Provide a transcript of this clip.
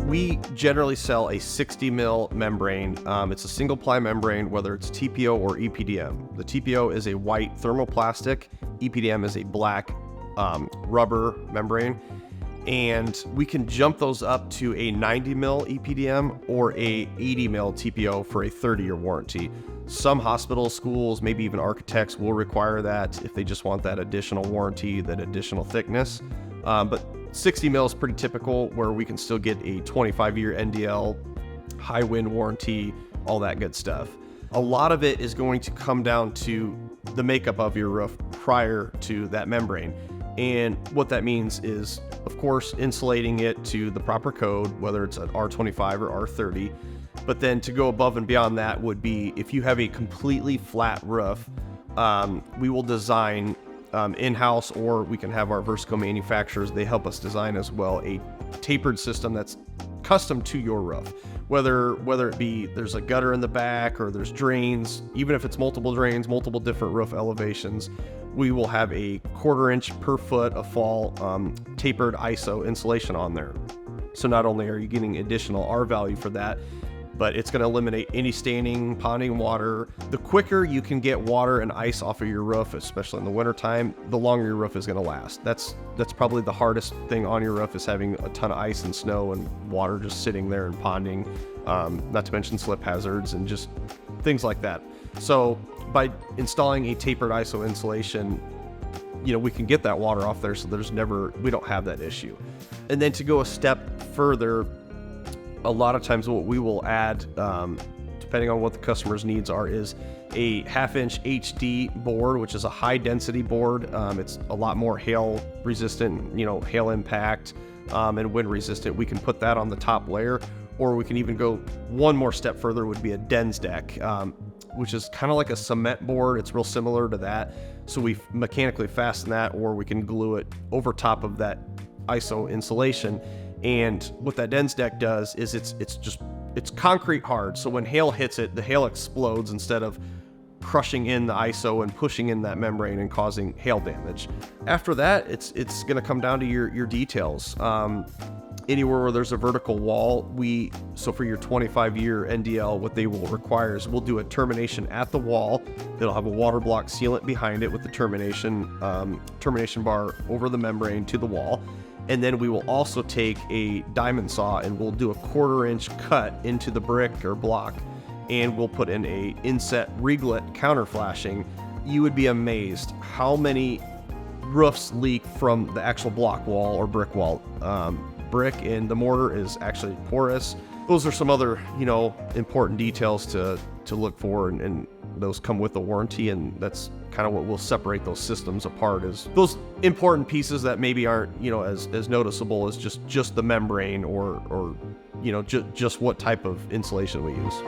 We generally sell a 60 mil membrane. It's a single ply membrane, whether it's TPO or EPDM. The TPO is a white thermoplastic, EPDM is a black rubber membrane, and we can jump those up to a 90 mil EPDM or a 80 mil TPO for a 30-year warranty. Some hospitals, schools, maybe even architects will require that if they just want that additional warranty, that additional thickness. But 60 mil is pretty typical, where we can still get a 25-year NDL, high wind warranty, all that good stuff. A lot of it is going to come down to the makeup of your roof prior to that membrane. And what that means is, of course, insulating it to the proper code, whether it's an R25 or R30. But then to go above and beyond that would be, if you have a completely flat roof, we will design in-house, or we can have our Versico manufacturers, they help us design as well, a tapered system that's custom to your roof. Whether it be there's a gutter in the back or there's drains, even if it's multiple drains, multiple different roof elevations, we will have a 1/4 inch per foot of fall tapered ISO insulation on there. So not only are you getting additional R value for that, but it's going to eliminate any standing, ponding water. The quicker you can get water and ice off of your roof, especially in the wintertime, the longer your roof is going to last. That's probably the hardest thing on your roof, is having a ton of ice and snow and water just sitting there and ponding, not to mention slip hazards and just things like that. So by installing a tapered ISO insulation, we can get that water off there, so we don't have that issue. And then to go a step further, a lot of times what we will add, depending on what the customer's needs are, is a 1/2 inch HD board, which is a high density board. It's a lot more hail resistant, hail impact, and wind resistant. We can put that on the top layer, or we can even go one more step further, would be a Dens deck, which is kind of like a cement board. It's real similar to that. So we mechanically fasten that, or we can glue it over top of that ISO insulation. And what that Dens deck does is it's concrete hard. So when hail hits it, the hail explodes instead of crushing in the ISO and pushing in that membrane and causing hail damage. After that, it's going to come down to your details. Anywhere where there's a vertical wall, so for your 25-year NDL, what they will require is we'll do a termination at the wall. It'll have a water block sealant behind it with the termination bar over the membrane to the wall. And then we will also take a diamond saw and we'll do a 1/4 inch cut into the brick or block, and we'll put in a inset reglet counter flashing. You would be amazed how many roofs leak from the actual block wall or brick wall. Brick and the mortar is actually porous. Those are some other, important details to look for, and those come with the warranty, and that's kind of what will separate those systems apart, is those important pieces that maybe aren't, as noticeable as just the membrane or just what type of insulation we use.